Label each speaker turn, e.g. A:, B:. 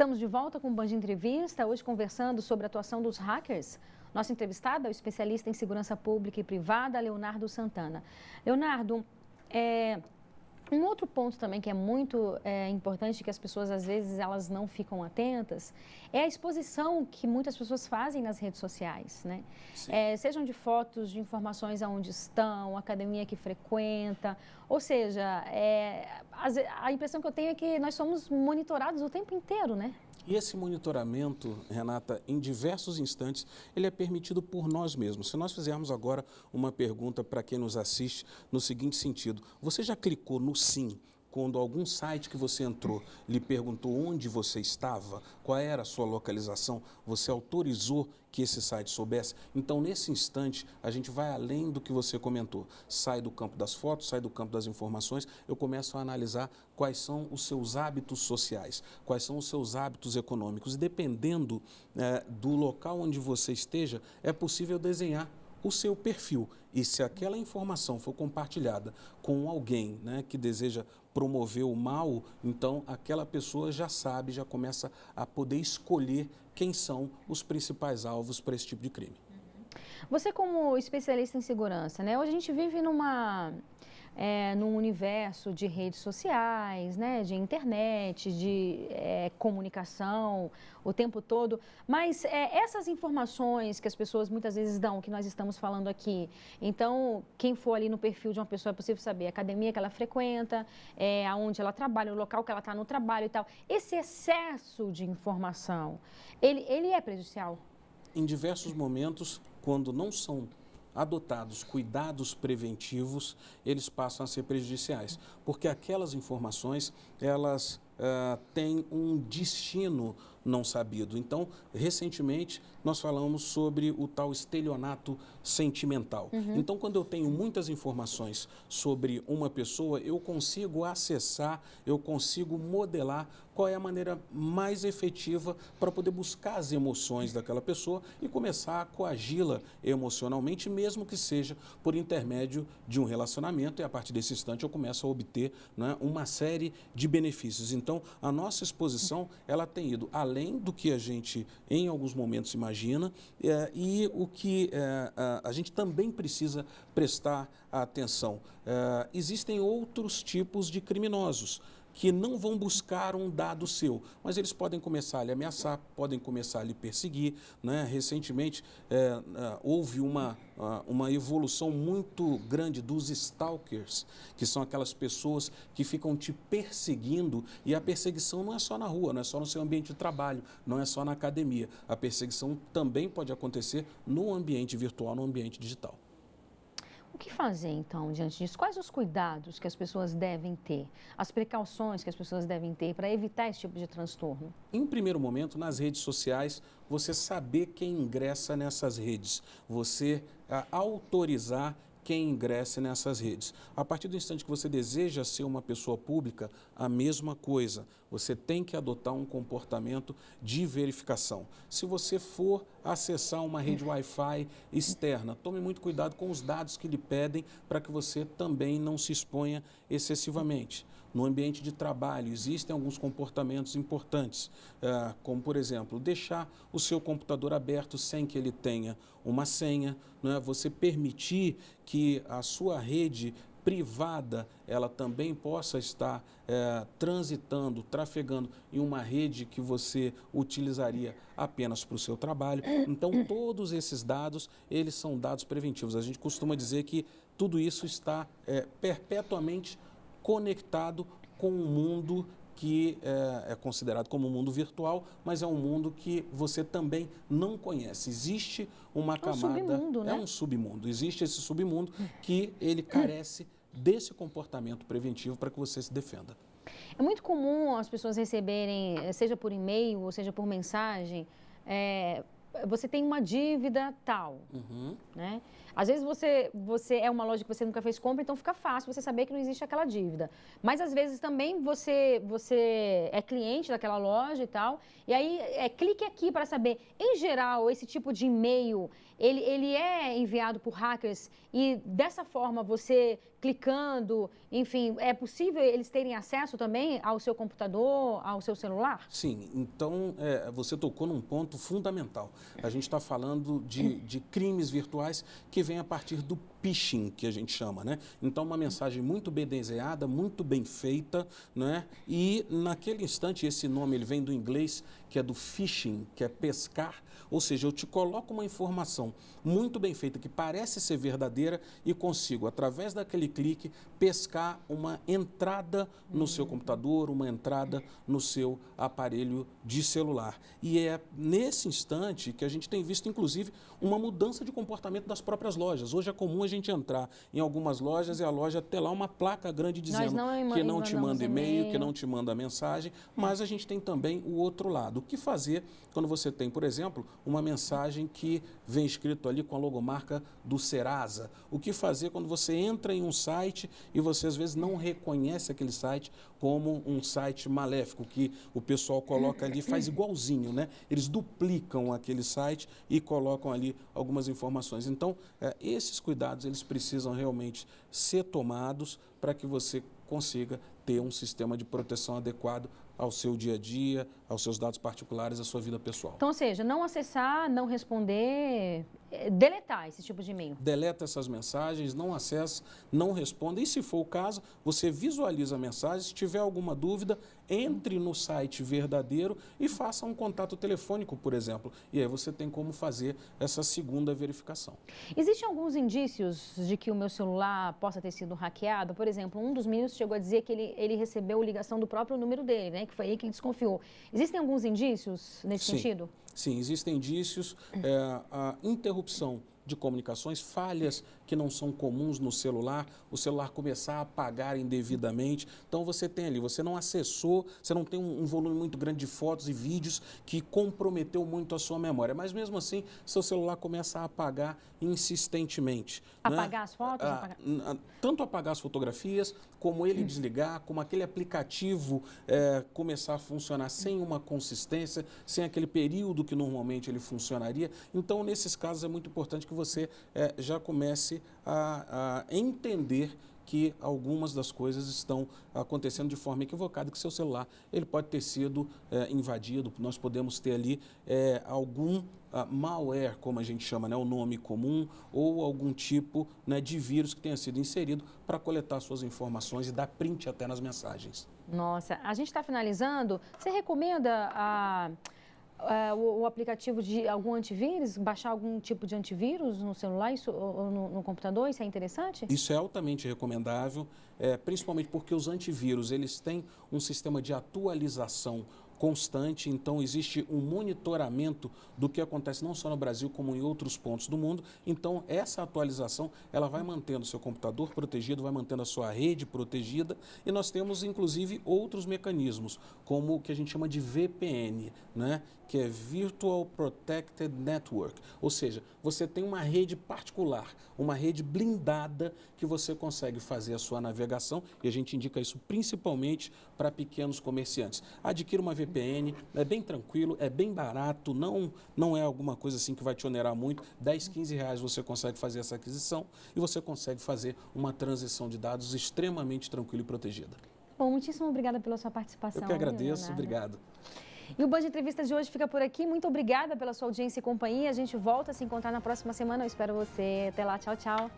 A: Estamos de volta com o Band Entrevista, hoje conversando sobre a atuação dos hackers. Nosso entrevistado é o especialista em segurança pública e privada, Leonardo Santana. Leonardo, um outro ponto também que é muito importante, que as pessoas às vezes elas não ficam atentas, é a exposição que muitas pessoas fazem nas redes sociais, né? Sejam de fotos, de informações aonde estão, academia que frequenta, ou seja, a impressão que eu tenho é que nós somos monitorados o tempo inteiro, né?
B: E esse monitoramento, Renata, em diversos instantes, ele é permitido por nós mesmos. Se nós fizermos agora uma pergunta para quem nos assiste no seguinte sentido: você já clicou no sim quando algum site que você entrou lhe perguntou onde você estava, qual era a sua localização? Você autorizou que esse site soubesse? Então, nesse instante, a gente vai além do que você comentou. Sai do campo das fotos, sai do campo das informações, eu começo a analisar quais são os seus hábitos sociais, quais são os seus hábitos econômicos. E dependendo do local onde você esteja, é possível desenhar o seu perfil. E se aquela informação for compartilhada com alguém, né, que deseja promover o mal, então aquela pessoa já sabe, já começa a poder escolher quem são os principais alvos para esse tipo de crime.
A: Você, como especialista em segurança, né? Hoje a gente vive num universo de redes sociais, né? De internet, de comunicação o tempo todo. Mas essas informações que as pessoas muitas vezes dão, que nós estamos falando aqui, então, quem for ali no perfil de uma pessoa é possível saber a academia que ela frequenta, aonde ela trabalha, o local que ela está no trabalho e tal. Esse excesso de informação, ele é prejudicial?
B: Em diversos momentos, quando não são adotados cuidados preventivos, eles passam a ser prejudiciais, porque aquelas informações, elas têm um destino não sabido. Então, recentemente, nós falamos sobre o tal estelionato sentimental. Então, quando eu tenho muitas informações sobre uma pessoa, eu consigo acessar, eu consigo modelar qual é a maneira mais efetiva para poder buscar as emoções daquela pessoa e começar a coagi-la emocionalmente, mesmo que seja por intermédio de um relacionamento, e a partir desse instante eu começo a obter, né, uma série de benefícios. Então, a nossa exposição, ela tem ido além do que a gente, em alguns momentos, imagina, e o que a gente também precisa prestar atenção. Existem outros tipos de criminosos que não vão buscar um dado seu, mas eles podem começar a lhe ameaçar, podem começar a lhe perseguir, né? Recentemente houve uma evolução muito grande dos stalkers, que são aquelas pessoas que ficam te perseguindo, e a perseguição não é só na rua, não é só no seu ambiente de trabalho, não é só na academia. A perseguição também pode acontecer no ambiente virtual, no ambiente digital.
A: O que fazer, então, diante disso? Quais os cuidados que as pessoas devem ter? As precauções que as pessoas devem ter para evitar esse tipo de transtorno?
B: Em primeiro momento, nas redes sociais, você saber quem ingressa nessas redes, você autorizar quem ingresse nessas redes. A partir do instante que você deseja ser uma pessoa pública, a mesma coisa. Você tem que adotar um comportamento de verificação. Se você for acessar uma rede Wi-Fi externa, tome muito cuidado com os dados que lhe pedem para que você também não se exponha excessivamente. No ambiente de trabalho, existem alguns comportamentos importantes, como, por exemplo, deixar o seu computador aberto sem que ele tenha uma senha, né? Você permitir que a sua rede privada, ela também possa estar transitando, trafegando em uma rede que você utilizaria apenas para o seu trabalho. Então, todos esses dados, eles são dados preventivos. A gente costuma dizer que tudo isso está perpetuamente conectado com um mundo que é considerado como um mundo virtual, mas é um mundo que você também não conhece. Existe uma camada...
A: submundo, né?
B: É um submundo. Existe esse submundo que ele carece desse comportamento preventivo para que você se defenda.
A: É muito comum as pessoas receberem, seja por e-mail ou seja por mensagem, você tem uma dívida tal, né? Às vezes você é uma loja que você nunca fez compra, então fica fácil você saber que não existe aquela dívida. Mas às vezes também você é cliente daquela loja e tal, e aí clique aqui para saber. Em geral, esse tipo de e-mail, ele é enviado por hackers e dessa forma você clicando, enfim, é possível eles terem acesso também ao seu computador, ao seu celular?
B: Sim, então você tocou num ponto fundamental. A gente está falando de crimes virtuais que vêm a partir do phishing, que a gente chama, né? Então, uma mensagem muito bem desenhada, muito bem feita, né? E naquele instante, esse nome ele vem do inglês, que é do phishing, que é pescar, ou seja, eu te coloco uma informação muito bem feita, que parece ser verdadeira e consigo, através daquele clique, pescar uma entrada no seu computador, uma entrada no seu aparelho de celular. E é nesse instante que a gente tem visto, inclusive, uma mudança de comportamento das próprias lojas. Hoje é comum a gente entrar em algumas lojas e a loja ter lá uma placa grande dizendo que não te manda e-mail, que não te manda mensagem, mas a gente tem também o outro lado. O que fazer quando você tem, por exemplo, uma mensagem que vem escrito ali com a logomarca do Serasa? O que fazer quando você entra em um site e você às vezes não reconhece aquele site como um site maléfico, que o pessoal coloca ali, faz igualzinho, né? Eles duplicam aquele site e colocam ali algumas informações. Então, esses cuidados, eles precisam realmente ser tomados para que você consiga ter um sistema de proteção adequado ao seu dia a dia, aos seus dados particulares, à sua vida pessoal.
A: Então, ou seja, não acessar, não responder, deletar esse tipo de e-mail.
B: Deleta essas mensagens, não acessa, não responda. E se for o caso, você visualiza a mensagem. Se tiver alguma dúvida, entre no site verdadeiro e faça um contato telefônico, por exemplo. E aí você tem como fazer essa segunda verificação.
A: Existem alguns indícios de que o meu celular possa ter sido hackeado? Por exemplo, um dos meninos chegou a dizer que ele recebeu ligação do próprio número dele, né? Que foi aí que ele desconfiou. Existem alguns indícios nesse sentido?
B: Sim, existem indícios. A interrupção de comunicações, falhas que não são comuns no celular, o celular começar a apagar indevidamente. Então você tem ali, você não acessou, você não tem um volume muito grande de fotos e vídeos que comprometeu muito a sua memória, mas mesmo assim seu celular começa a apagar insistentemente.
A: Apagar, né? As fotos?
B: Tanto apagar as fotografias, como ele desligar, como aquele aplicativo começar a funcionar sem uma consistência, sem aquele período que normalmente ele funcionaria. Então, nesses casos, é muito importante que você já comece a entender que algumas das coisas estão acontecendo de forma equivocada, que seu celular ele pode ter sido invadido. Nós podemos ter ali algum malware, como a gente chama, né, o nome comum, ou algum tipo, né, de vírus que tenha sido inserido para coletar suas informações e dar print até nas mensagens.
A: Nossa, a gente está finalizando. Você recomenda o aplicativo de algum antivírus, baixar algum tipo de antivírus no celular ou no computador? Isso é interessante?
B: Isso é altamente recomendável, principalmente porque os antivírus eles têm um sistema de atualização constante, então existe um monitoramento do que acontece não só no Brasil como em outros pontos do mundo. Então essa atualização ela vai mantendo o seu computador protegido, vai mantendo a sua rede protegida, e nós temos inclusive outros mecanismos, como o que a gente chama de VPN, né? Que é Virtual Protected Network, ou seja, você tem uma rede particular, uma rede blindada que você consegue fazer a sua navegação, e a gente indica isso principalmente para pequenos comerciantes. Adquira uma VPN, é bem tranquilo, é bem barato, não é alguma coisa assim que vai te onerar muito. 10, 15 reais você consegue fazer essa aquisição e você consegue fazer uma transição de dados extremamente tranquila e protegida.
A: Bom, muitíssimo obrigada pela sua participação.
B: Eu que agradeço, obrigado.
A: E o Band Entrevistas de hoje fica por aqui. Muito obrigada pela sua audiência e companhia. A gente volta a se encontrar na próxima semana. Eu espero você. Até lá. Tchau, tchau.